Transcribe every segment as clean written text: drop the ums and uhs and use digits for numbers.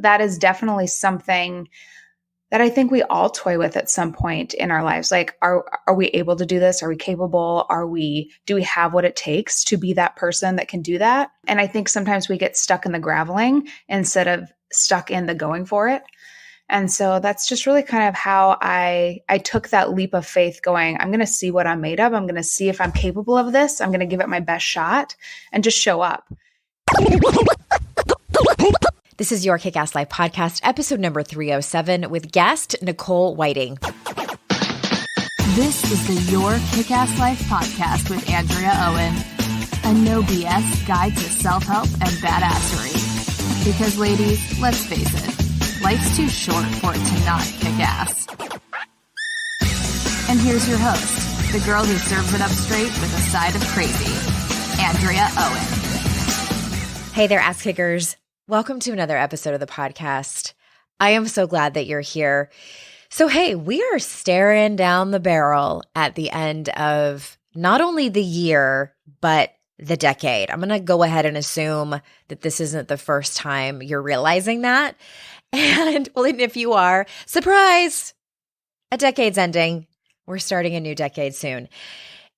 that is definitely something that I think we all toy with at some point in our lives. Like, are we able to do this? Are we capable? Do we have what it takes to be that person that can do that? And I think sometimes we get stuck in the graveling instead of stuck in the going for it. And so that's just really kind of how I took that leap of faith, going, I'm going to see what I'm made of. I'm going to see if I'm capable of this. I'm going to give it my best shot and just show up. This is your Kick-Ass Life podcast, episode number 307 with guest Nicole Whiting. This is the Your Kick-Ass Life podcast with Andrea Owen, a no BS guide to self-help and badassery. Because ladies, let's face it, life's too short for it to not kick ass. And here's your host, the girl who serves it up straight with a side of crazy, Andrea Owen. Hey there, ass kickers. Welcome to another episode of the podcast. I am so glad that you're here. So, hey, we are staring down the barrel at the end of not only the year, but the decade. I'm going to go ahead and assume that this isn't the first time you're realizing that. And, well, even if you are, surprise, a decade's ending. We're starting a new decade soon.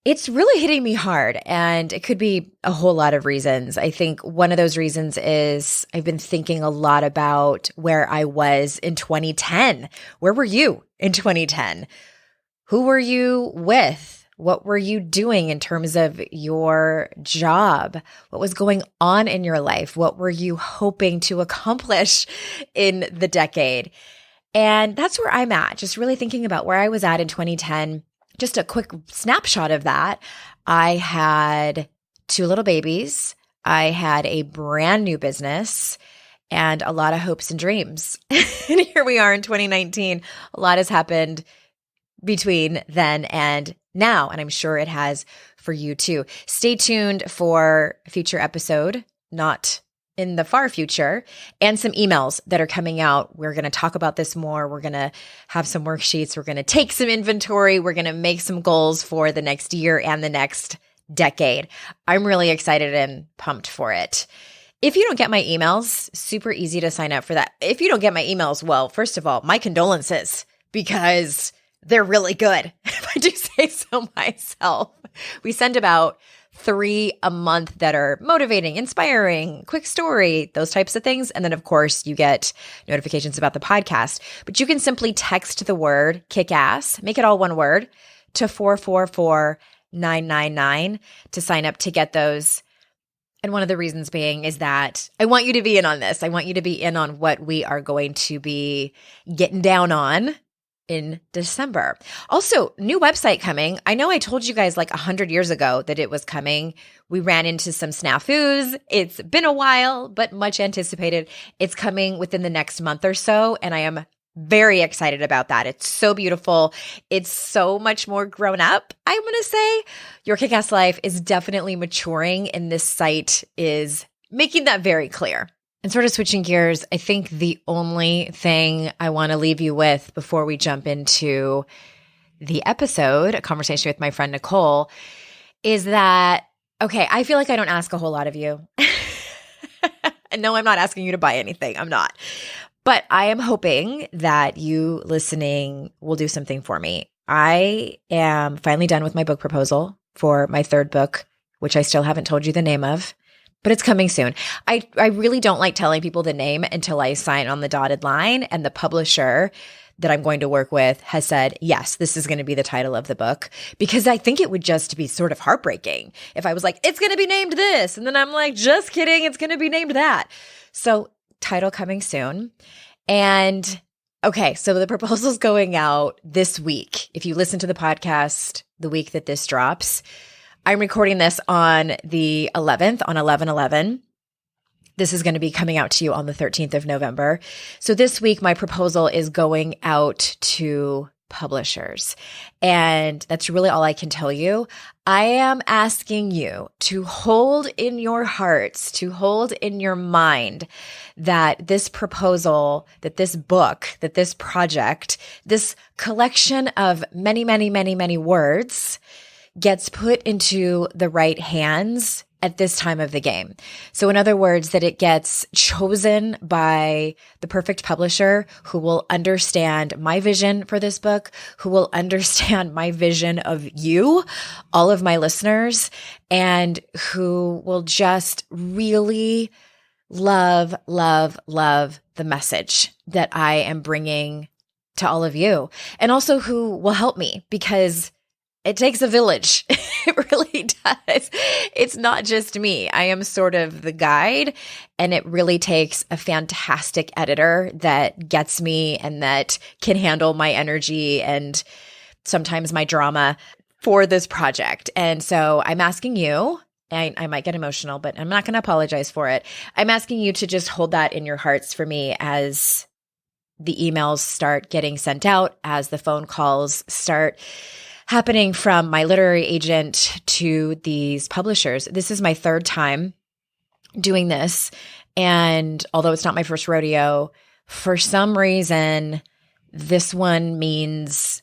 It's really hitting me hard, and it could be a whole lot of reasons. I think one of those reasons is I've been thinking a lot about where I was in 2010. Where were you in 2010? Who were you with? What were you doing in terms of your job? What was going on in your life? What were you hoping to accomplish in the decade? And that's where I'm at, just really thinking about where I was at in 2010. Just a quick snapshot of that. I had 2 little babies. I had a brand new business and a lot of hopes and dreams. And here we are in 2019. A lot has happened between then and now, and I'm sure it has for you too. Stay tuned for a future episode, not in the far future, and some emails that are coming out. We're going to talk about this more. We're going to have some worksheets. We're going to take some inventory. We're going to make some goals for the next year and the next decade. I'm really excited and pumped for it. If you don't get my emails, super easy to sign up for that. If you don't get my emails, well, first of all, my condolences, because they're really good, if I do say so myself. We send about 3 a month that are motivating, inspiring, quick story, those types of things. And then, of course, you get notifications about the podcast. But you can simply text the word kick-ass, make it all one word, to 444999 to sign up to get those. And one of the reasons being is that I want you to be in on this. I want you to be in on what we are going to be getting down on in December. Also, new website coming. I know I told you guys like 100 years ago that it was coming. We ran into some snafus. It's been a while, but much anticipated. It's coming within the next month or so, and I am very excited about that. It's so beautiful. It's so much more grown up, I'm going to say. Your Kick-Ass Life is definitely maturing, and this site is making that very clear. And sort of switching gears, I think the only thing I want to leave you with before we jump into the episode, a conversation with my friend Nicole, is that, okay, I feel like I don't ask a whole lot of you. And no, I'm not asking you to buy anything. I'm not. But I am hoping that you listening will do something for me. I am finally done with my book proposal for my 3rd book, which I still haven't told you the name of. But it's coming soon. I really don't like telling people the name until I sign on the dotted line, and the publisher that I'm going to work with has said, yes, this is going to be the title of the book, because I think it would just be sort of heartbreaking if I was like, it's going to be named this. And then I'm like, just kidding, it's going to be named that. So title coming soon. And okay, so the proposal's going out this week. If you listen to the podcast the week that this drops, I'm recording this on the 11th, on 11/11. This is going to be coming out to you on the 13th of November. So this week, my proposal is going out to publishers. And that's really all I can tell you. I am asking you to hold in your hearts, to hold in your mind that this proposal, that this book, that this project, this collection of many, many, many, many words gets put into the right hands at this time of the game. So in other words, that it gets chosen by the perfect publisher who will understand my vision for this book, who will understand my vision of you, all of my listeners, and who will just really love, love, love the message that I am bringing to all of you, and also who will help me, because it takes a village. It really does. It's not just me. I am sort of the guide, and it really takes a fantastic editor that gets me and that can handle my energy and sometimes my drama for this project. And so I'm asking you, I might get emotional, but I'm not going to apologize for it. I'm asking you to just hold that in your hearts for me as the emails start getting sent out, as the phone calls start happening from my literary agent to these publishers. This is my third time doing this. And although it's not my first rodeo, for some reason, this one means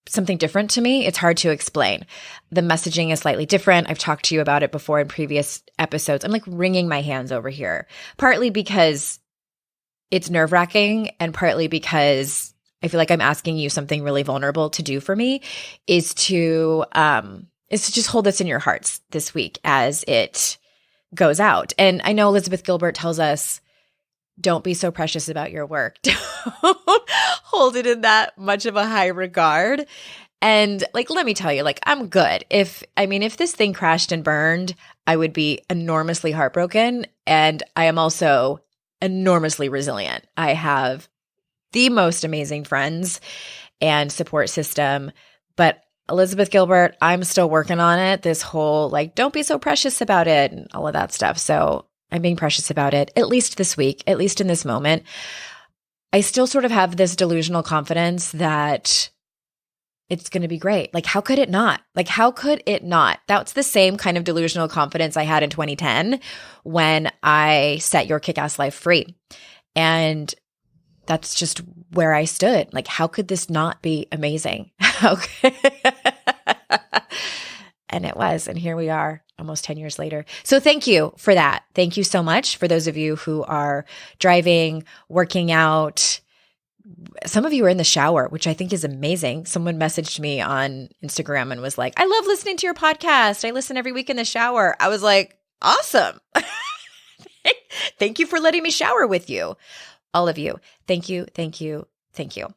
something different to me. It's hard to explain. The messaging is slightly different. I've talked to you about it before in previous episodes. I'm like wringing my hands over here, partly because it's nerve-wracking and partly because I feel like I'm asking you something really vulnerable to do for me, is to just hold this in your hearts this week as it goes out. And I know Elizabeth Gilbert tells us, don't be so precious about your work. Don't hold it in that much of a high regard. And like, let me tell you, like, I'm good. If this thing crashed and burned, I would be enormously heartbroken. And I am also enormously resilient. I have the most amazing friends and support system. But Elizabeth Gilbert, I'm still working on it. This whole like, don't be so precious about it and all of that stuff. So I'm being precious about it, at least this week, at least in this moment. I still sort of have this delusional confidence that it's going to be great. Like, how could it not? Like, how could it not? That's the same kind of delusional confidence I had in 2010 when I set Your Kick-Ass Life free. And that's just where I stood. Like, how could this not be amazing? And it was. And here we are almost 10 years later. So thank you for that. Thank you so much for those of you who are driving, working out. Some of you are in the shower, which I think is amazing. Someone messaged me on Instagram and was like, I love listening to your podcast. I listen every week in the shower. I was like, awesome. Thank you for letting me shower with you. All of you. Thank you, thank you, thank you.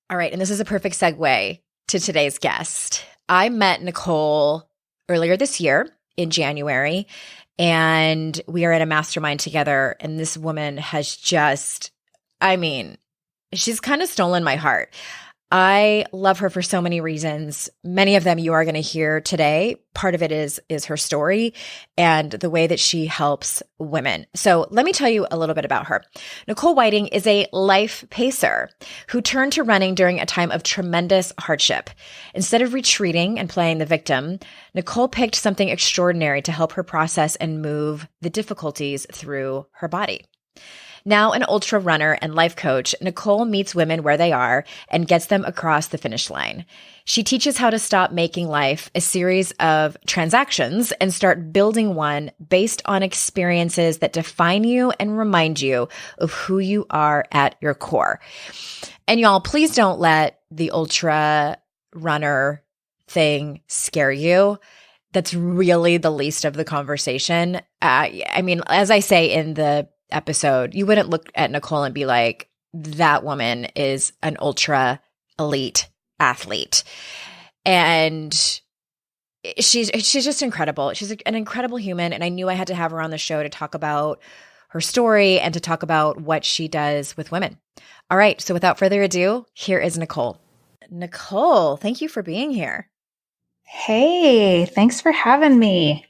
All right, and this is a perfect segue to today's guest. I met Nicole earlier this year in January, and we are at a mastermind together, and this woman has just, she's kind of stolen my heart. I love her for so many reasons. Many of them you are going to hear today. Part of it is her story and the way that she helps women. So let me tell you a little bit about her. Nicole Whiting is a life pacer who turned to running during a time of tremendous hardship. Instead of retreating and playing the victim, Nicole picked something extraordinary to help her process and move the difficulties through her body. Now an ultra runner and life coach, Nicole meets women where they are and gets them across the finish line. She teaches how to stop making life a series of transactions and start building one based on experiences that define you and remind you of who you are at your core. And y'all, please don't let the ultra runner thing scare you. That's really the least of the conversation. As I say in the episode, you wouldn't look at Nicole and be like, that woman is an ultra elite athlete. And she's just incredible. She's an incredible human. And I knew I had to have her on the show to talk about her story and to talk about what she does with women. All right. So without further ado, here is Nicole. Nicole, thank you for being here. Hey, thanks for having me.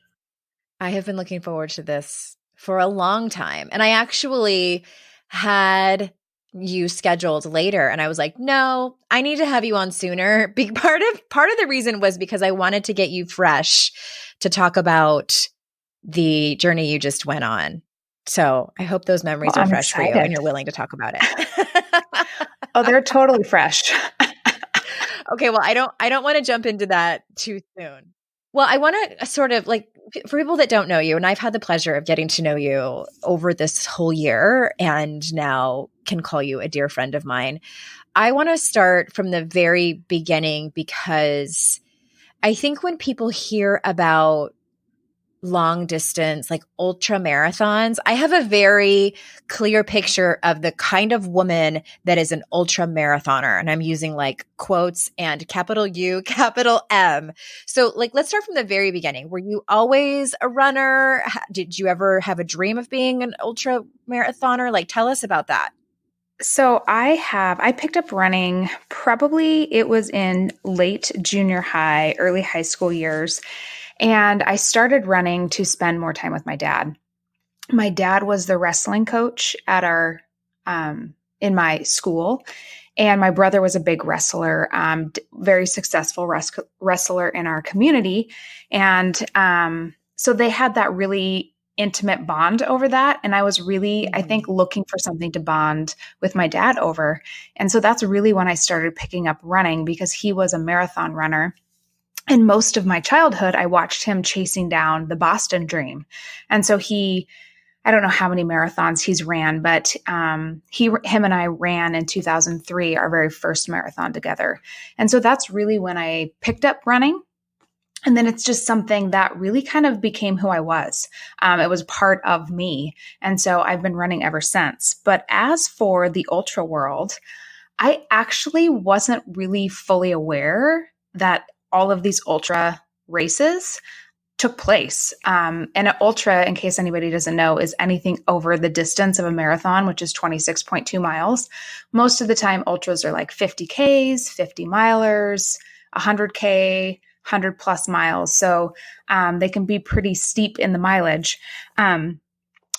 I have been looking forward to this for a long time. And I actually had you scheduled later and I was like, no, I need to have you on sooner. Part of the reason was because I wanted to get you fresh to talk about the journey you just went on. So I hope those memories are fresh for you and you're willing to talk about it. Oh, they're totally fresh. Okay, well, I don't want to jump into that too soon. Well, I want to sort of like, for people that don't know you, and I've had the pleasure of getting to know you over this whole year and now can call you a dear friend of mine. I want to start from the very beginning because I think when people hear about long distance, like ultra marathons, I have a very clear picture of the kind of woman that is an ultra marathoner. And I'm using like quotes and capital U, capital M. So like, let's start from the very beginning. Were you always a runner? Did you ever have a dream of being an ultra marathoner? Like, tell us about that. So I picked up running probably it was in late junior high, early high school years. And I started running to spend more time with my dad. My dad was the wrestling coach at in my school. And my brother was a big wrestler, very successful wrestler in our community. And so they had that really intimate bond over that. And I was really, I think, looking for something to bond with my dad over. And so that's really when I started picking up running because he was a marathon runner. And most of my childhood, I watched him chasing down the Boston Dream. And so I don't know how many marathons he's ran, but him and I ran in 2003, our very first marathon together. And so that's really when I picked up running. And then it's just something that really kind of became who I was. It was part of me. And so I've been running ever since. But as for the ultra world, I actually wasn't really fully aware that all of these ultra races took place. And an ultra, in case anybody doesn't know, is anything over the distance of a marathon, which is 26.2 miles. Most of the time, ultras are like 50Ks, 50 milers, 100K, 100 plus miles. So they can be pretty steep in the mileage.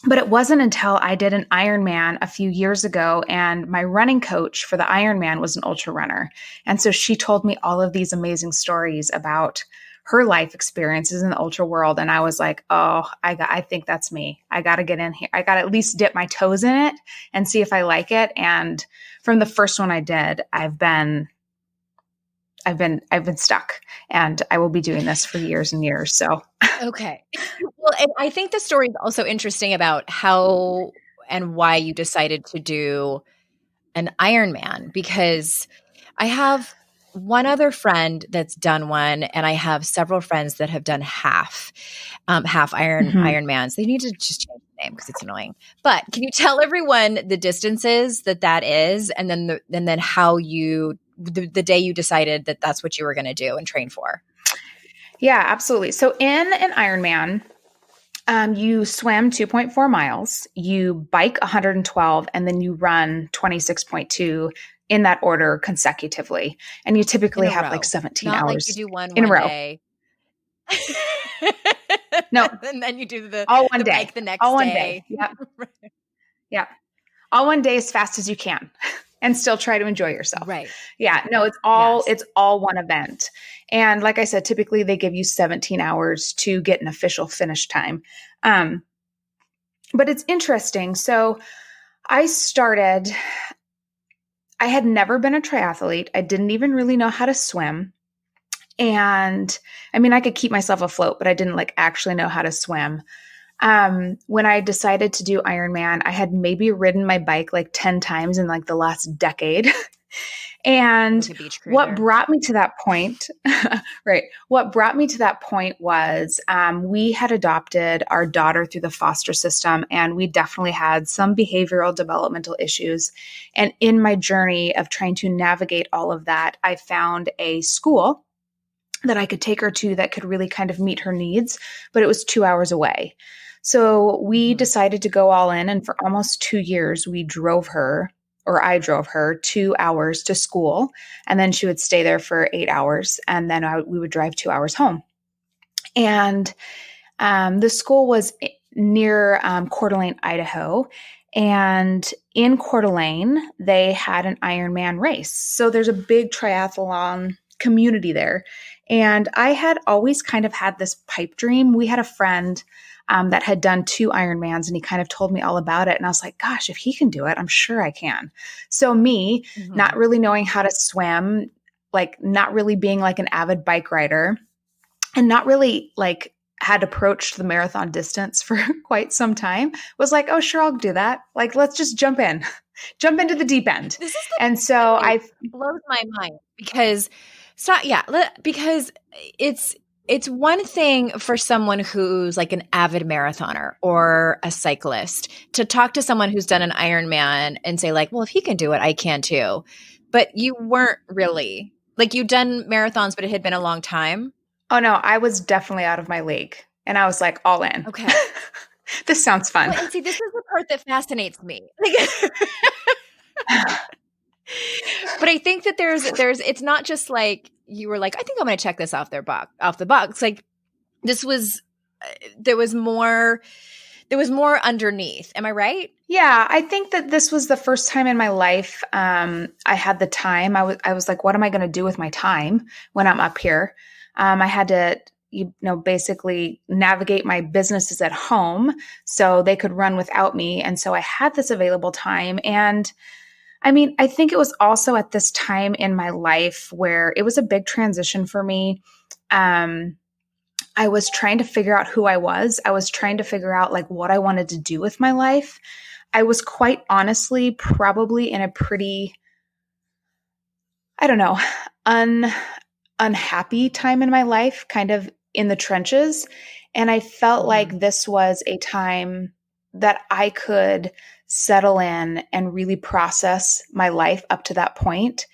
But it wasn't until I did an Ironman a few years ago, and my running coach for the Ironman was an ultra runner. And so she told me all of these amazing stories about her life experiences in the ultra world. And I was like, oh, I think that's me. I got to get in here. I got to at least dip my toes in it and see if I like it. And from the first one I did, I've been stuck, and I will be doing this for years and years. So, okay. Well, and I think the story is also interesting about how and why you decided to do an Ironman, because I have one other friend that's done one, and I have several friends that have done half Ironmans. They need to just change the name because it's annoying. But can you tell everyone the distances that is, and then how you the day you decided that that's what you were going to do and train for? Yeah, absolutely. So in an Ironman, you swim 2.4 miles, you bike 112, and then you run 26.2 in that order consecutively. And you typically have like 17 Not hours. Like you do one in a row. Day. No. And then you do all one day. Bike the next all day. One day. Yeah. Yeah. All one day as fast as you can. And still try to enjoy yourself. Right. Yeah. No, it's all one event. And like I said, typically they give you 17 hours to get an official finish time. But it's interesting. So I had never been a triathlete. I didn't even really know how to swim. And I mean, I could keep myself afloat, but I didn't like actually know how to swim. When I decided to do Ironman, I had maybe ridden my bike like 10 times in like the last decade. And what brought me to that point, right? What brought me to that point was we had adopted our daughter through the foster system, and we definitely had some behavioral developmental issues. And in my journey of trying to navigate all of that, I found a school that I could take her to that could really kind of meet her needs, but it was 2 hours away. So we decided to go all in, and for almost 2 years, I drove her 2 hours to school, and then she would stay there for 8 hours, and then we would drive 2 hours home. And the school was near Coeur d'Alene, Idaho, and in Coeur d'Alene, they had an Ironman race. So there's a big triathlon community there. And I had always kind of had this pipe dream. We had a friend that had done 2 Ironmans, and he kind of told me all about it. And I was like, gosh, if he can do it, I'm sure I can. So me, not really knowing how to swim, like not really being like an avid bike rider, and not really like had approached the marathon distance for quite some time, was like, oh, sure, I'll do that. Like, let's just jump into the deep end. This is the And so blows my mind because because it's one thing for someone who's like an avid marathoner or a cyclist to talk to someone who's done an Ironman and say like, well, if he can do it, I can too. But you weren't really like you'd done marathons, but it had been a long time. Oh no, I was definitely out of my league and I was like all in. Okay. This sounds fun. Well, and see, this is the part that fascinates me. But I think that there's it's not just like you were like, I think I'm going to check this off the box. Like this was there was more underneath. Am I right? Yeah, I think that this was the first time in my life I had the time. I was like, what am I going to do with my time when I'm up here? I had to basically navigate my businesses at home so they could run without me. And so I had this available time. And I mean, I think it was also at this time in my life where it was a big transition for me. I was trying to figure out who I was. I was trying to figure out like what I wanted to do with my life. I was quite honestly probably in a pretty, I don't know, unhappy time in my life, kind of in the trenches. And I felt like this was a time that I could settle in and really process my life up to that point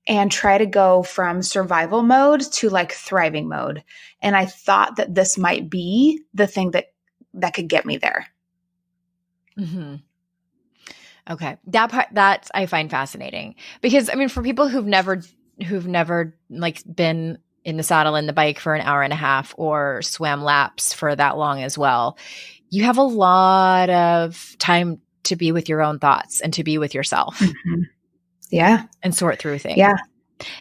and try to go from survival mode to like thriving mode. And I thought that this might be the thing that could get me there. Mm-hmm. Okay. That part, that I find fascinating because I mean, for people who've never like been in the saddle in the bike for an hour and a half or swam laps for that long as well, you have a lot of time to be with your own thoughts and to be with yourself. Mm-hmm. Yeah. And sort through things. Yeah.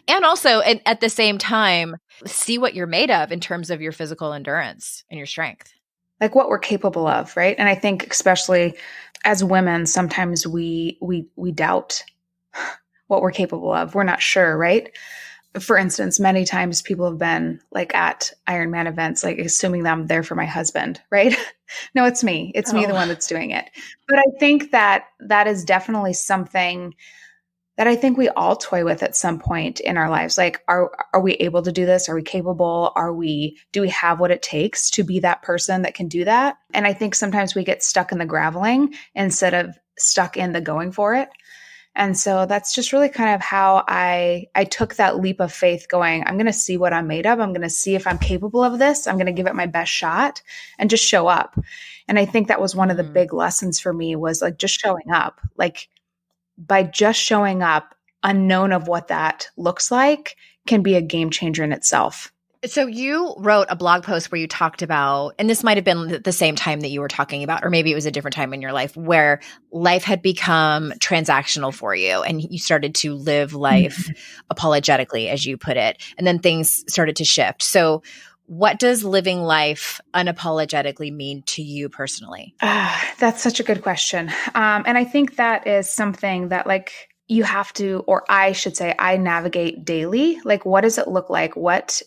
And also at the same time, see what you're made of in terms of your physical endurance and your strength. Like what we're capable of, right? And I think especially as women, sometimes we doubt what we're capable of. We're not sure, right? For instance, many times people have been like at Ironman events, like assuming that I'm there for my husband, right? No, it's me. It's me, the one that's doing it. But I think that is definitely something that I think we all toy with at some point in our lives. Like, are we able to do this? Are we capable? Do we have what it takes to be that person that can do that? And I think sometimes we get stuck in the graveling instead of stuck in the going for it. And so that's just really kind of how I took that leap of faith going, I'm going to see what I'm made of. I'm going to see if I'm capable of this. I'm going to give it my best shot and just show up. And I think that was one of the big lessons for me was like just showing up. Like by just showing up, unknown of what that looks like can be a game changer in itself. So you wrote a blog post where you talked about, and this might have been the same time that you were talking about, or maybe it was a different time in your life where life had become transactional for you and you started to live life apologetically, as you put it, and then things started to shift. So what does living life unapologetically mean to you personally? That's such a good question. And I think that is something that like you have to, or I should say, I navigate daily. Like, what does it look like? What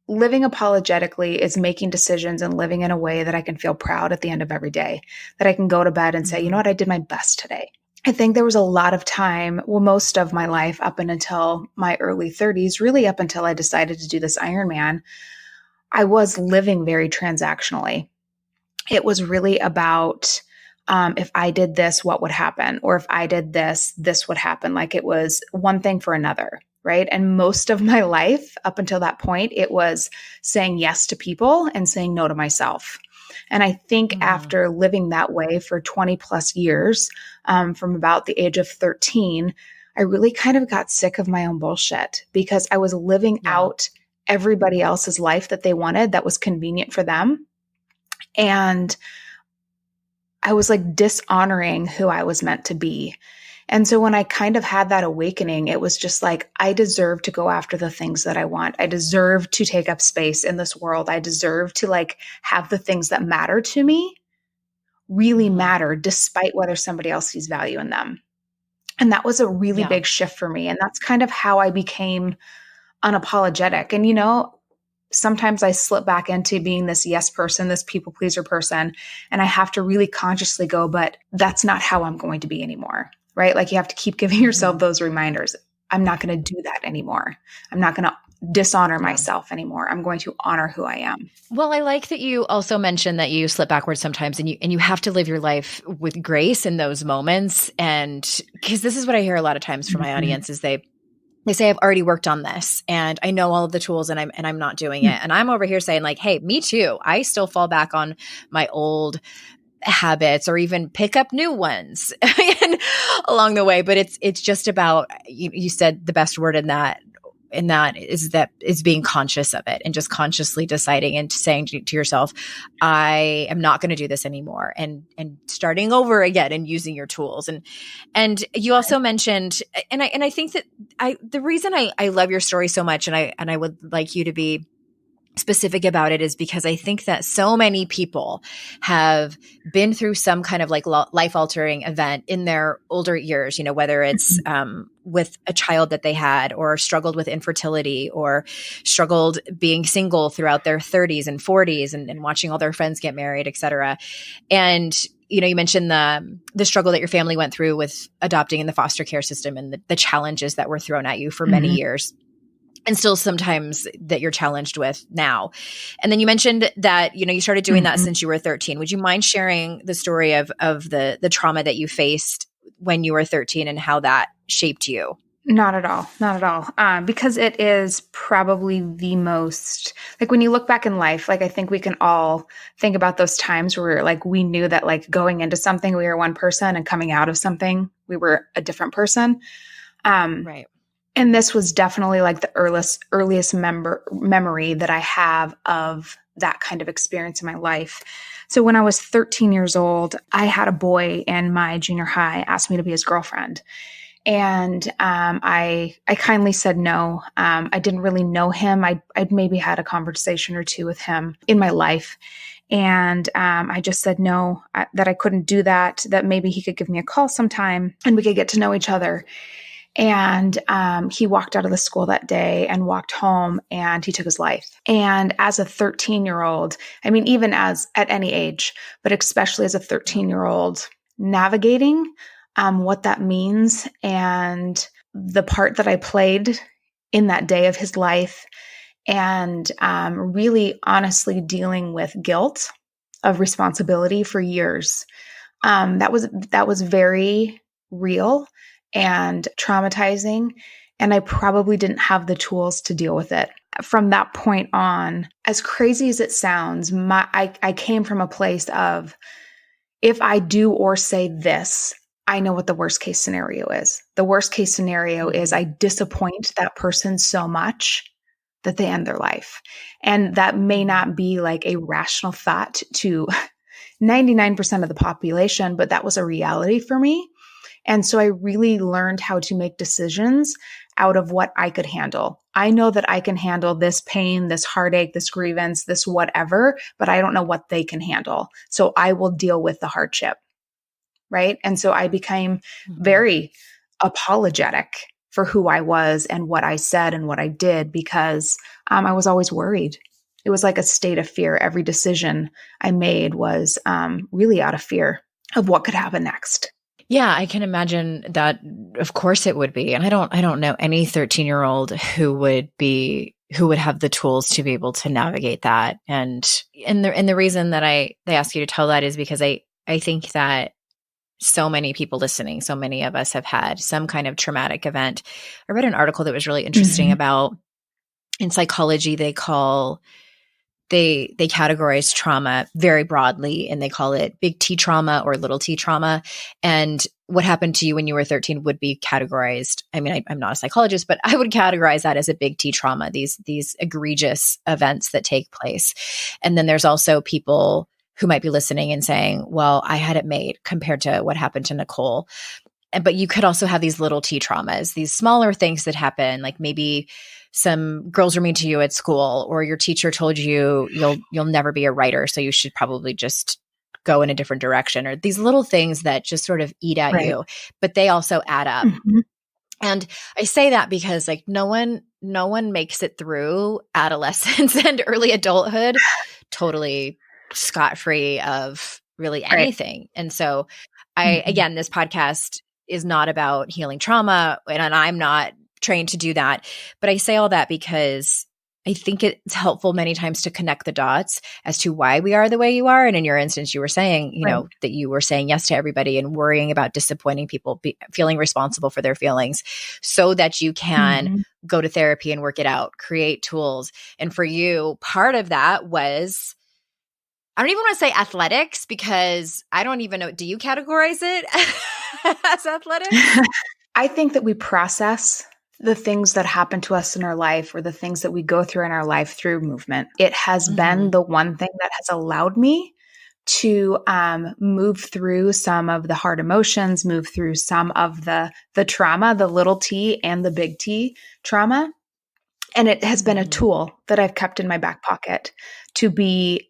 living apologetically is making decisions and living in a way that I can feel proud at the end of every day, that I can go to bed and say, you know what, I did my best today. I think there was a lot of time, well, most of my life up until my early 30s, really up until I decided to do this Ironman, I was living very transactionally. It was really about if I did this, what would happen? Or if I did this, this would happen. Like it was one thing for another, right? And most of my life up until that point, it was saying yes to people and saying no to myself. And I think after living that way for 20 plus years, from about the age of 13, I really kind of got sick of my own bullshit because I was living out everybody else's life that they wanted that was convenient for them. And I was like dishonoring who I was meant to be. And so when I kind of had that awakening, it was just like, I deserve to go after the things that I want. I deserve to take up space in this world. I deserve to like have the things that matter to me really matter despite whether somebody else sees value in them. And that was a really big shift for me. And that's kind of how I became unapologetic. And, you know, sometimes I slip back into being this yes person, this people pleaser person. And I have to really consciously go, but that's not how I'm going to be anymore, right? Like you have to keep giving yourself those reminders. I'm not going to do that anymore. I'm not going to dishonor myself anymore. I'm going to honor who I am. Well, I like that you also mentioned that you slip backwards sometimes and you have to live your life with grace in those moments. And because this is what I hear a lot of times from my audience is they say, I've already worked on this and I know all of the tools and I'm not doing it. And I'm over here saying like, hey, me too. I still fall back on my old habits or even pick up new ones along the way. But it's just about, you said the best word in that is being conscious of it and just consciously deciding and saying to yourself, I am not going to do this anymore and starting over again and using your tools. And you also mentioned, and I think that the reason I love your story so much and I would like you to be specific about it is because I think that so many people have been through some kind of like life altering event in their older years, whether it's with a child that they had or struggled with infertility or struggled being single throughout their 30s and 40s and watching all their friends get married, et cetera. And you mentioned the struggle that your family went through with adopting in the foster care system and the challenges that were thrown at you for many years. And still sometimes that you're challenged with now. And then you mentioned that, you started doing that since you were 13. Would you mind sharing the story of the trauma that you faced when you were 13 and how that shaped you? Not at all. Not at all. Because it is probably the most, like when you look back in life, like I think we can all think about those times where like we knew that like going into something, we were one person and coming out of something, we were a different person. Right. And this was definitely like the earliest memory that I have of that kind of experience in my life. So when I was 13 years old, I had a boy in my junior high ask me to be his girlfriend. And I kindly said no. I didn't really know him. I'd maybe had a conversation or two with him in my life. And I just said no, that I couldn't do that maybe he could give me a call sometime and we could get to know each other. And he walked out of the school that day and walked home and he took his life. And as a 13-year-old, I mean, even as at any age, but especially as a 13-year-old, navigating what that means and the part that I played in that day of his life and really honestly dealing with guilt of responsibility for years. That was very real and traumatizing. And I probably didn't have the tools to deal with it. From that point on, as crazy as it sounds, I came from a place of, if I do or say this, I know what the worst case scenario is. The worst case scenario is I disappoint that person so much that they end their life. And that may not be like a rational thought to 99% of the population, but that was a reality for me. And so I really learned how to make decisions out of what I could handle. I know that I can handle this pain, this heartache, this grievance, this whatever, but I don't know what they can handle. So I will deal with the hardship, right? And so I became very apologetic for who I was and what I said and what I did because I was always worried. It was like a state of fear. Every decision I made was really out of fear of what could happen next. Yeah, I can imagine that. Of course it would be. And I don't know any 13-year-old who would have the tools to be able to navigate that. And the reason that I ask you to tell that is because I think that so many people listening, so many of us have had some kind of traumatic event. I read an article that was really interesting about, in psychology, they categorize trauma very broadly and they call it big T trauma or little t trauma. And what happened to you when you were 13 would be categorized. I mean, I'm not a psychologist, but I would categorize that as a big T trauma, these egregious events that take place. And then there's also people who might be listening and saying, well, I had it made compared to what happened to Nicole. But you could also have these little T traumas, these smaller things that happen, like maybe some girls were mean to you at school, or your teacher told you you'll never be a writer, so you should probably just go in a different direction, or these little things that just sort of eat at you, but they also add up. And I say that because like no one makes it through adolescence and early adulthood totally scot-free of really Right. anything. And so again, this podcast is not about healing trauma, and I'm not trained to do that. But I say all that because I think it's helpful many times to connect the dots as to why we are the way you are. And in your instance, you were saying, you know, that you were saying yes to everybody and worrying about disappointing people, feeling responsible for their feelings so that you can go to therapy and work it out, create tools. And for you, part of that was, I don't even want to say athletics because I don't even know. Do you categorize it as athletics? I think that we process the things that happen to us in our life or the things that we go through in our life through movement. It has been the one thing that has allowed me to move through some of the hard emotions, move through some of the trauma, the little T and the big T trauma. And it has been a tool that I've kept in my back pocket to be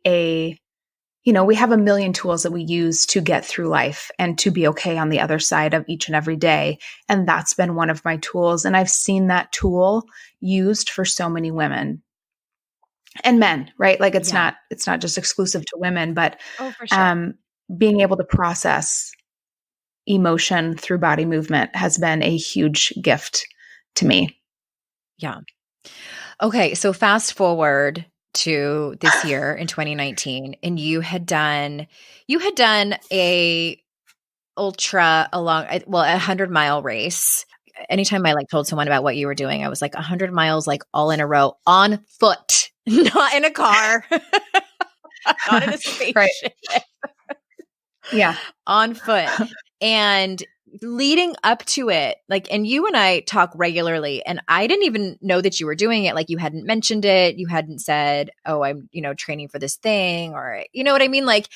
we have a million tools that we use to get through life and to be okay on the other side of each and every day. And that's been one of my tools. And I've seen that tool used for so many women and men, right? Like it's not just exclusive to women, but for sure. Being able to process emotion through body movement has been a huge gift to me. Yeah. Okay. So fast forward to this year in 2019, and you had done a ultra a 100-mile race. Anytime I like told someone about what you were doing, I was like 100 miles, like all in a row on foot, not in a car, not in a spaceship. Right. Yeah. On foot. And leading up to it, like, and you and I talk regularly, and I didn't even know that you were doing it. Like, you hadn't mentioned it. You hadn't said, oh, I'm, training for this thing, or, you know what I mean? Like,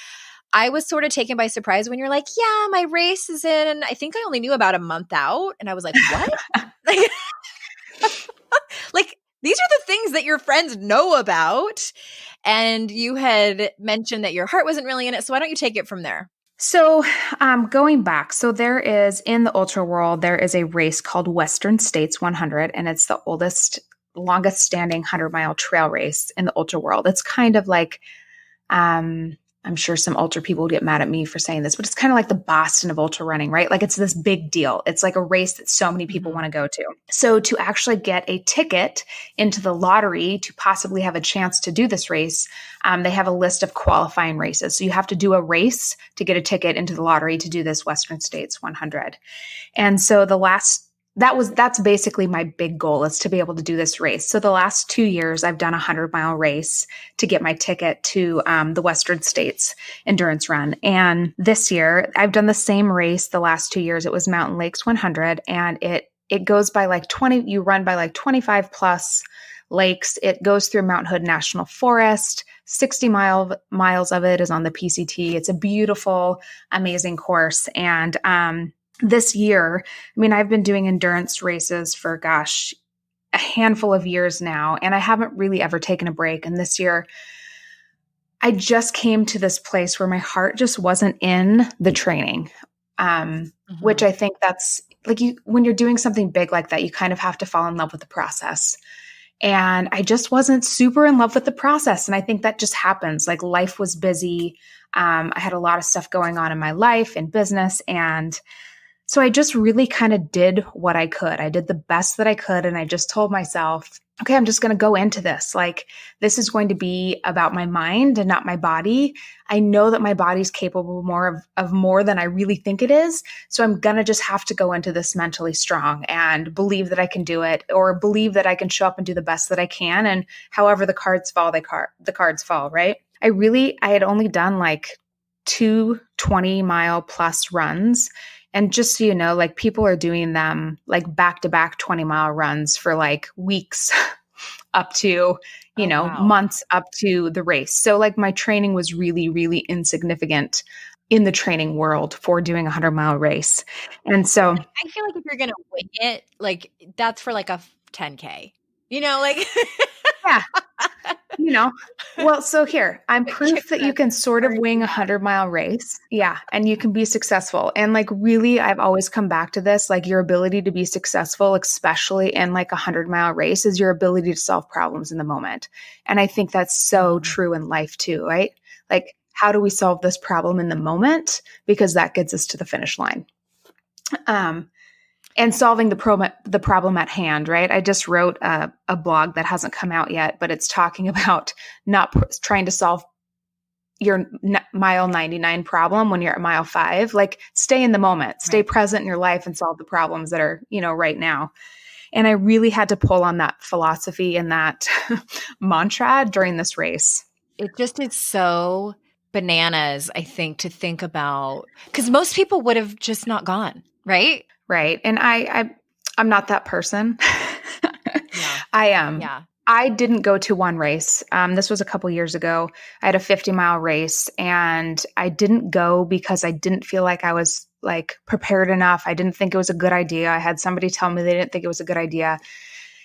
I was sort of taken by surprise when you're like, yeah, my race is in, I think I only knew about a month out. And I was like, what? like, these are the things that your friends know about. And you had mentioned that your heart wasn't really in it. So why don't you take it from there? So going back, so there is, in the ultra world, there is a race called Western States 100, and it's the longest standing 100-mile trail race in the ultra world. It's kind of like, I'm sure some ultra people would get mad at me for saying this, but it's kind of like the Boston of ultra running, right? Like it's this big deal. It's like a race that so many people want to go to. So to actually get a ticket into the lottery to possibly have a chance to do this race, they have a list of qualifying races. So you have to do a race to get a ticket into the lottery to do this Western States 100. And so that's basically my big goal, is to be able to do this race. So the last 2 years, I've done a 100-mile race to get my ticket to the Western States endurance run. And this year, I've done the same race the last 2 years. It was Mountain Lakes 100, and it goes by like 20, you run by like 25 plus lakes. It goes through Mount Hood National Forest. 60 miles of it is on the PCT. It's a beautiful, amazing course. And this year, I mean, I've been doing endurance races for, a handful of years now, and I haven't really ever taken a break. And this year, I just came to this place where my heart just wasn't in the training, which I think that's like when you're doing something big like that, you kind of have to fall in love with the process. And I just wasn't super in love with the process. And I think that just happens. Like, life was busy. I had a lot of stuff going on in my life and business, and so I just really kind of did what I could. I did the best that I could. And I just told myself, okay, I'm just going to go into this. Like, this is going to be about my mind and not my body. I know that my body's capable of more than I really think it is. So I'm going to just have to go into this mentally strong and believe that I can do it, or believe that I can show up and do the best that I can. And however the cards fall, the cards fall, right? I had only done like 2 20-mile plus runs. And just so you know, like, people are doing them like back-to-back 20-mile runs for like weeks up to, months up to the race. So like, my training was really, really insignificant in the training world for doing a 100-mile race. And so I feel like if you're going to wing it, like, that's for like a 10K, like, yeah. you know, well, so here, I'm proof that you can sort of wing a 100-mile race. Yeah. And you can be successful. And like, really, I've always come back to this, like your ability to be successful, especially in like a 100-mile race, is your ability to solve problems in the moment. And I think that's so true in life too, right? Like, how do we solve this problem in the moment? Because that gets us to the finish line. And solving the problem at hand, right? I just wrote a blog that hasn't come out yet, but it's talking about not trying to solve your mile 99 problem when you're at mile 5. Like, stay in the moment, stay present in your life and solve the problems that are, right now. And I really had to pull on that philosophy and that mantra during this race. It just is so bananas, I think, to think about, because most people would have just not gone, right? Right. And I'm not that person. Yeah. I am. I didn't go to one race. This was a couple years ago. I had a 50-mile race and I didn't go because I didn't feel like I was like prepared enough. I didn't think it was a good idea. I had somebody tell me they didn't think it was a good idea.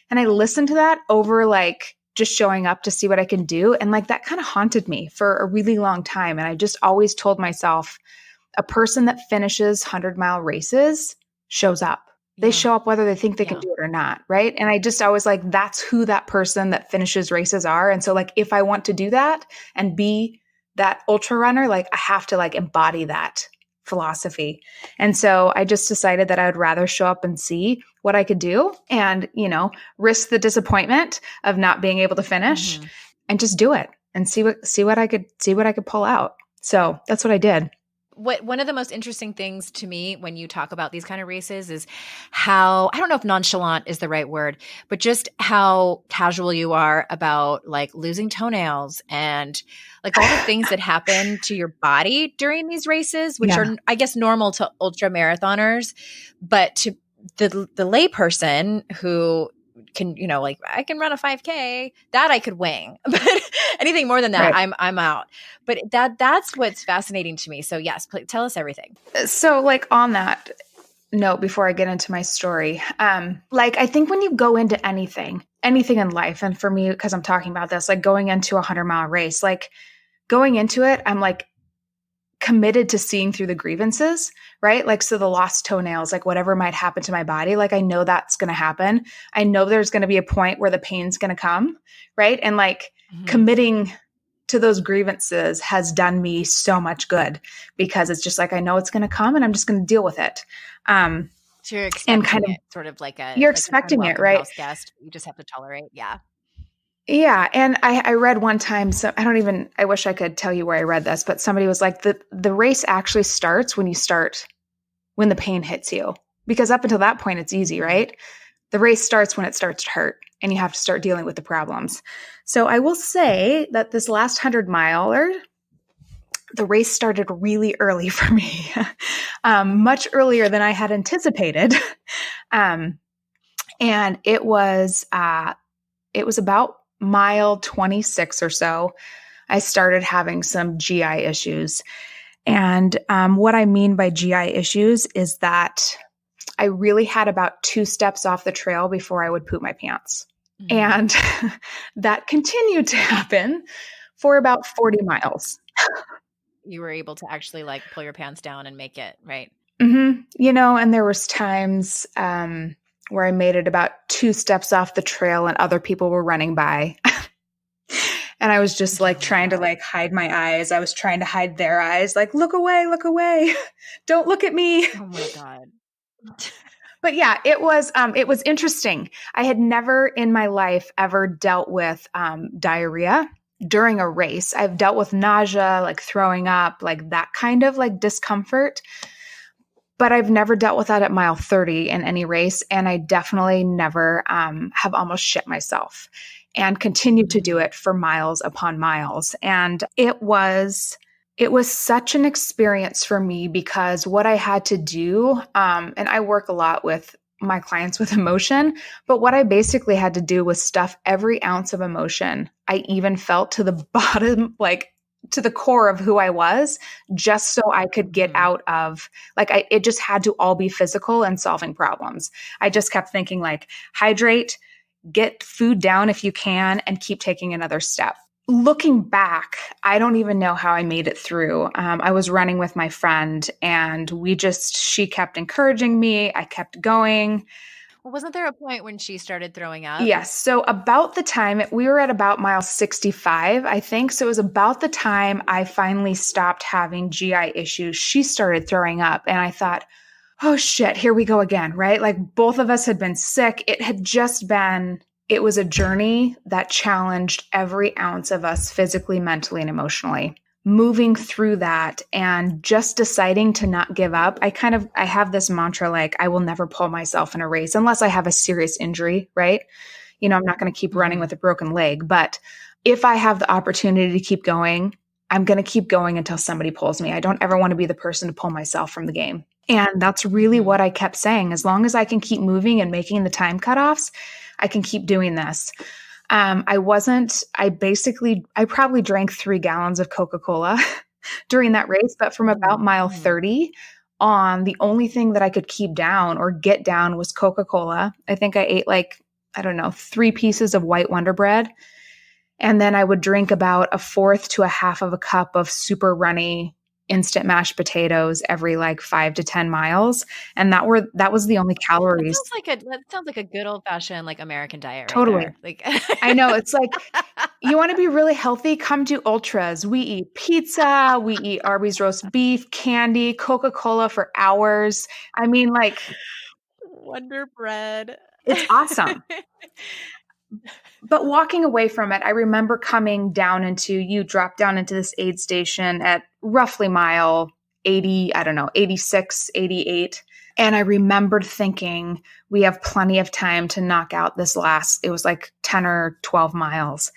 And I listened to that over like just showing up to see what I can do. And like that kind of haunted me for a really long time. And I just always told myself, a person that finishes 100-mile races shows up. They show up whether they think they can do it or not, right? And I just always like, that's who that person that finishes races are. And so like, if I want to do that and be that ultra runner, like I have to like embody that philosophy. And so I just decided that I would rather show up and see what I could do and, risk the disappointment of not being able to finish and just do it and see what I could pull out. So that's what I did. One of the most interesting things to me when you talk about these kind of races is how, I don't know if nonchalant is the right word, but just how casual you are about like losing toenails and like all the things that happen to your body during these races, which are, I guess, normal to ultra marathoners, but to the lay person who can, like I can run a 5K, that I could wing, but anything more than that, I'm out. But that's what's fascinating to me. So yes, tell us everything. So like on that note, before I get into my story, like I think when you go into anything in life, and for me, because I'm talking about this, like going into a 100-mile race, like going into it, I'm like committed to seeing through the grievances, right? Like, so the lost toenails, like whatever might happen to my body, like I know that's going to happen. I know there's going to be a point where the pain's going to come, right? And like committing to those grievances has done me so much good because it's just like, I know it's going to come and I'm just going to deal with it. So you're expecting it, sort of like you're expecting it, right? House guest. You just have to tolerate. Yeah. Yeah. And I read one time, so I wish I could tell you where I read this, but somebody was like, the race actually starts when the pain hits you, because up until that point, it's easy, right? The race starts when it starts to hurt and you have to start dealing with the problems. So I will say that this last 100-miler, the race started really early for me, much earlier than I had anticipated. And it was about mile 26 or so, I started having some GI issues. And what I mean by GI issues is that I really had about 2 steps off the trail before I would poop my pants. And that continued to happen for about 40 miles. You were able to actually like pull your pants down and make it, right? And there was times where I made it about 2 steps off the trail and other people were running by. And I was just like trying to like hide my eyes. I was trying to hide their eyes, like, look away. Don't look at me. Oh my God. But yeah, it was interesting. I had never in my life ever dealt with diarrhea during a race. I've dealt with nausea, like throwing up, like that kind of like discomfort. But I've never dealt with that at mile 30 in any race. And I definitely never have almost shit myself and continued to do it for miles upon miles. And it was such an experience for me because what I had to do, and I work a lot with my clients with emotion, but what I basically had to do was stuff every ounce of emotion I even felt to the bottom, like to the core of who I was, just so I could get out of, like, it just had to all be physical and solving problems. I just kept thinking like, hydrate, get food down if you can, and keep taking another step. looking back, I don't even know how I made it through. I was running with my friend and she kept encouraging me. I kept going. Well, wasn't there a point when she started throwing up? Yes. So about the time we were at about mile 65, I think. So it was about the time I finally stopped having GI issues. She started throwing up and I thought, oh shit, here we go again, right? Like both of us had been sick. It was a journey that challenged every ounce of us physically, mentally, and emotionally. Moving through that and just deciding to not give up. I have this mantra, like, I will never pull myself in a race unless I have a serious injury, right? I'm not going to keep running with a broken leg, but if I have the opportunity to keep going, I'm going to keep going until somebody pulls me. I don't ever want to be the person to pull myself from the game. And that's really what I kept saying. As long as I can keep moving and making the time cutoffs, I can keep doing this. I probably drank 3 gallons of Coca-Cola during that race, but from about mile 30 on, the only thing that I could keep down or get down was Coca-Cola. I think I ate 3 pieces of white Wonder Bread. And then I would drink about a fourth to a half of a cup of super runny instant mashed potatoes every 5 to 10 miles. And that was the only calories. That sounds like a good old fashioned American diet. Totally. Right I know. It's you want to be really healthy? Come do ultras. We eat pizza. We eat Arby's roast beef, candy, Coca-Cola for hours. I mean, Wonder Bread. It's awesome. But walking away from it, I remember you drop down into this aid station at roughly mile 80, 86, 88. And I remembered thinking, we have plenty of time to knock out it was 10 or 12 miles.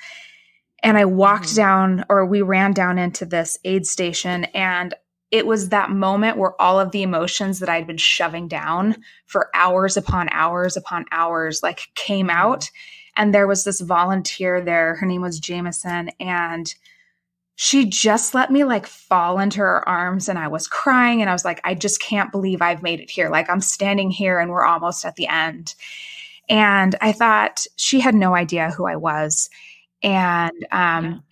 And I walked down, or we ran down into this aid station, and it was that moment where all of the emotions that I'd been shoving down for hours upon hours upon hours, came out. And there was this volunteer there. Her name was Jameson. And she just let me fall into her arms. And I was crying. And I was like, I just can't believe I've made it here. I'm standing here and we're almost at the end. And I thought she had no idea who I was. And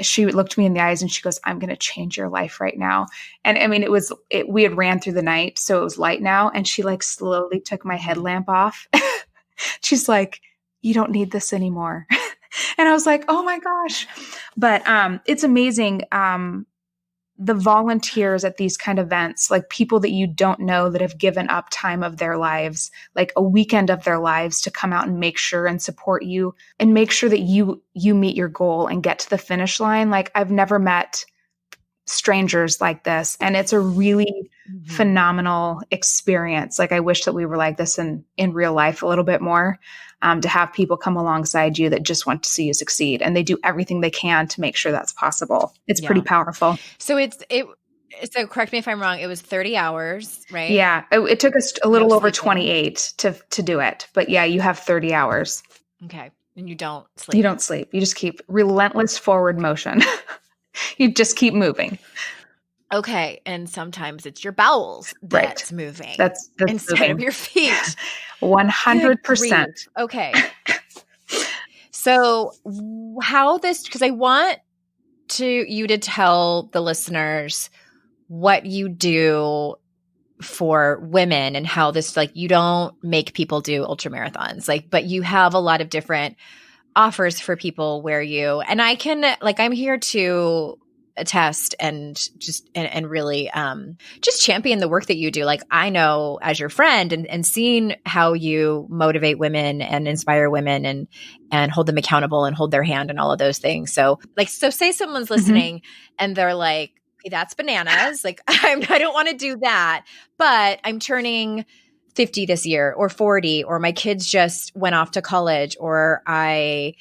she looked me in the eyes and she goes, I'm going to change your life right now. And I mean, we had ran through the night, so it was light now. And she slowly took my headlamp off. She's like, you don't need this anymore. And I was like, oh my gosh. But it's amazing. The volunteers at these kind of events, people that you don't know that have given up time of their lives, a weekend of their lives to come out and make sure and support you and make sure that you meet your goal and get to the finish line. I've never met strangers like this. And it's a really phenomenal experience. I wish that we were like this in real life a little bit more, to have people come alongside you that just want to see you succeed. And they do everything they can to make sure that's possible. It's pretty powerful. So so correct me if I'm wrong. It was 30 hours, right? Yeah. It took us a little over 28 to do it. But yeah, you have 30 hours. Okay. And you don't sleep. You don't sleep. You just keep relentless forward motion. You just keep moving. Okay. And sometimes it's your bowels that's moving. That's instead moving. of your feet. 100%. Okay. So because I want you to tell the listeners what you do for women and how this, you don't make people do ultra marathons, but you have a lot of different offers for people and I can, I'm here to attest and really just champion the work that you do. I know as your friend and seeing how you motivate women and inspire women and hold them accountable and hold their hand and all of those things. So say someone's listening and they're like, hey, that's bananas. I don't want to do that, but I'm turning 50 this year or 40, or my kids just went off to college, or I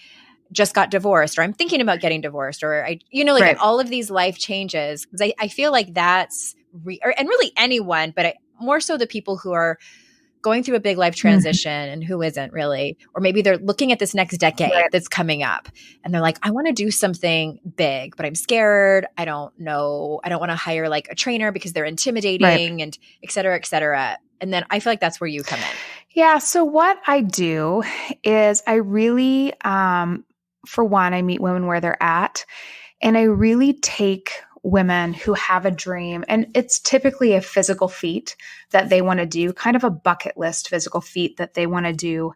just got divorced, or I'm thinking about getting divorced, or right. All of these life changes. Because I feel like that's and really anyone, but more so the people who are going through a big life transition and who isn't really, or maybe they're looking at this next decade that's coming up and they're like, I want to do something big, but I'm scared. I don't know. I don't want to hire a trainer because they're intimidating and et cetera, et cetera. And then I feel like that's where you come in. Yeah. So what I do is I really, for one, I meet women where they're at. And I really take women who have a dream, and it's typically a physical feat that they want to do, kind of a bucket list physical feat that they want to do.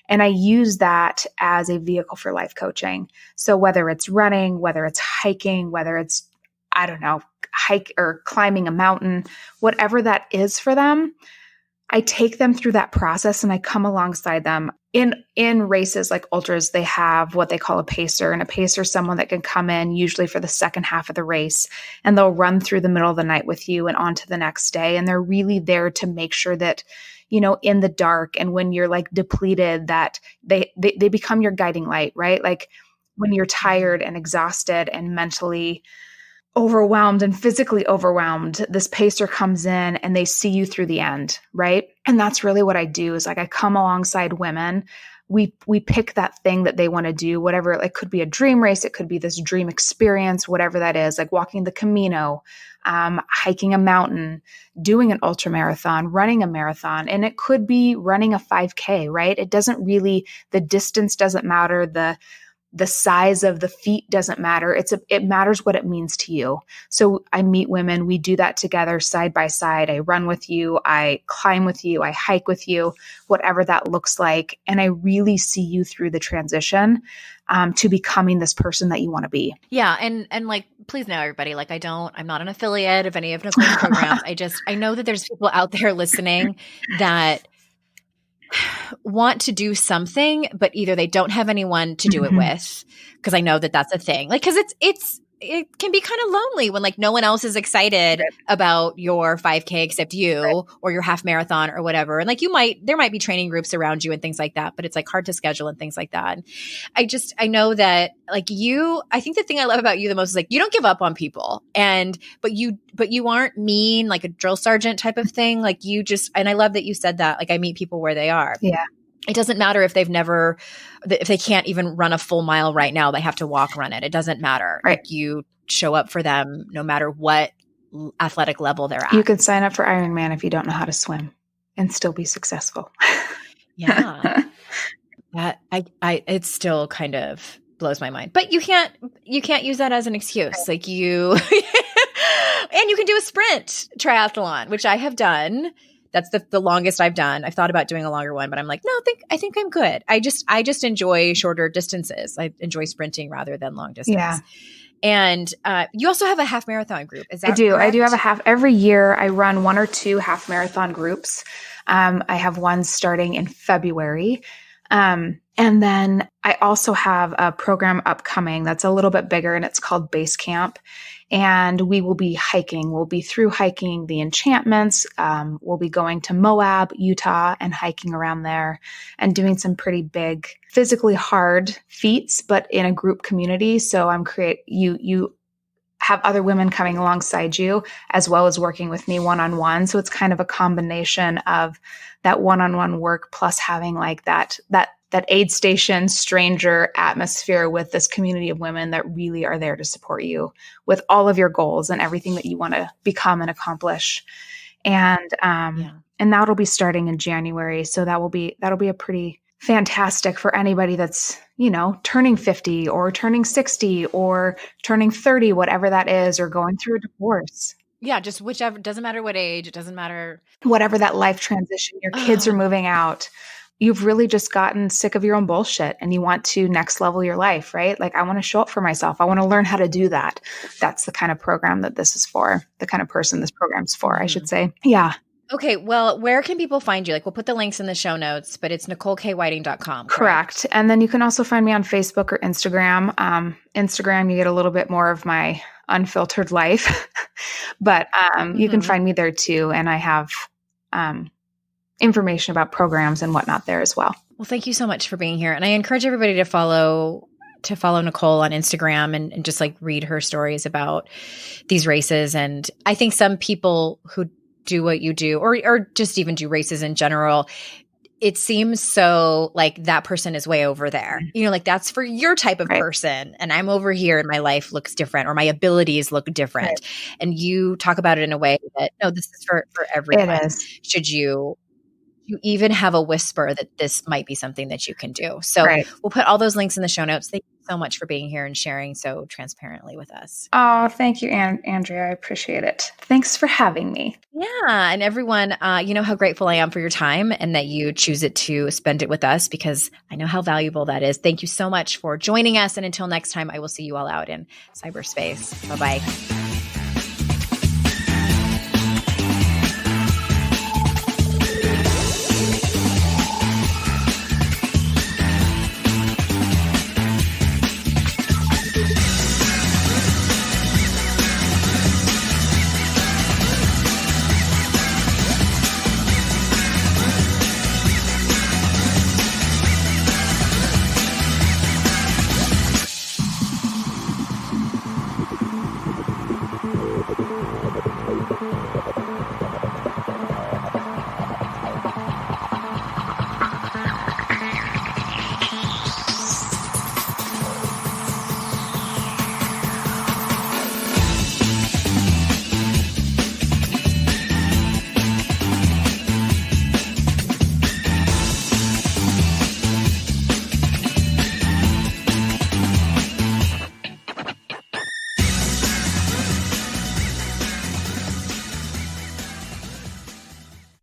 And I use that as a vehicle for life coaching. So whether it's running, whether it's hiking, whether it's, I don't know, hike or climbing a mountain, whatever that is for them, I take them through that process and I come alongside them. In races like ultras, they have what they call a pacer, and a pacer is someone that can come in usually for the second half of the race, and they'll run through the middle of the night with you and on to the next day. And they're really there to make sure that, you know, in the dark and when you're like depleted, that they become your guiding light, right? Like when you're tired and exhausted and mentally overwhelmed and physically overwhelmed, this pacer comes in and they see you through the end, right? And that's really what I do, is like I come alongside women. We pick that thing that they want to do, whatever. It could be a dream race, it could be this dream experience, whatever that is, like walking the Camino, hiking a mountain, doing an ultra marathon, running a marathon, and it could be running a 5K, right? It doesn't really, the distance doesn't matter, the size of the feet doesn't matter. It matters what it means to you. So I meet women, we do that together side by side. I run with you, I climb with you, I hike with you, whatever that looks like. And I really see you through the transition to becoming this person that you want to be. Yeah. And like, please know everybody, like I'm not an affiliate of any of Nicole's programs. I know that there's people out there listening that want to do something, but either they don't have anyone to do it with, because I know that that's a thing. Like, because it can be kind of lonely when like no one else is excited about your 5K except you or your half marathon or whatever. And like there might be training groups around you and things like that, but it's like hard to schedule and things like that. And I know that like I think the thing I love about you the most is like you don't give up on people, but you aren't mean, like a drill sergeant type of thing. Like and I love that you said that, like I meet people where they are. Yeah. It doesn't matter if if they can't even run a full mile right now, they have to run it. It doesn't matter. Right. Like you show up for them no matter what athletic level they're at. You can sign up for Ironman if you don't know how to swim and still be successful. Yeah. That it still kind of blows my mind. But you can't use that as an excuse. Right. Like you and you can do a sprint triathlon, which I have done. That's the longest I've done. I've thought about doing a longer one, but I'm like, no, I think I'm good. I just enjoy shorter distances. I enjoy sprinting rather than long distance. Yeah. And you also have a half marathon group. Is that I do. correct? I do have a half. Every year I run 1 or 2 half marathon groups. I have one starting in February. And then I also have a program upcoming that's a little bit bigger, and it's called Base Camp. And we will be hiking. We'll be through hiking the enchantments. We'll be going to Moab, Utah, and hiking around there and doing some pretty big, physically hard feats, but in a group community. So you have other women coming alongside you as well as working with me one-on-one. So it's kind of a combination of that one-on-one work plus having like that aid station stranger atmosphere with this community of women that really are there to support you with all of your goals and everything that you want to become and accomplish. And that'll be starting in January. So that'll be a pretty fantastic for anybody that's, turning 50 or turning 60 or turning 30, whatever that is, or going through a divorce. Yeah, just whichever, doesn't matter what age, it doesn't matter. Whatever that life transition, your kids are moving out. You've really just gotten sick of your own bullshit and you want to next level your life, right? Like I want to show up for myself. I want to learn how to do that. That's the kind of program that this is for, the kind of person this program's for, I should say. Yeah. Okay. Well, where can people find you? Like we'll put the links in the show notes, but it's NicoleKWhiting.com. Correct. And then you can also find me on Facebook or Instagram. Instagram, you get a little bit more of my unfiltered life, but you can find me there too. And I have information about programs and whatnot there as well. Well, thank you so much for being here. And I encourage everybody to follow Nicole on Instagram and just like read her stories about these races. And I think some people who do what you do, or just even do races in general, it seems so like that person is way over there. Like that's for your type of person. And I'm over here and my life looks different or my abilities look different. Right. And you talk about it in a way that, no, this is for everyone. It is. Should you even have a whisper that this might be something that you can do. So we'll put all those links in the show notes. Thank you so much for being here and sharing so transparently with us. Oh, thank you, Andrea. I appreciate it. Thanks for having me. Yeah. And everyone, you know how grateful I am for your time and that you choose it to spend it with us, because I know how valuable that is. Thank you so much for joining us. And until next time, I will see you all out in cyberspace. Bye-bye.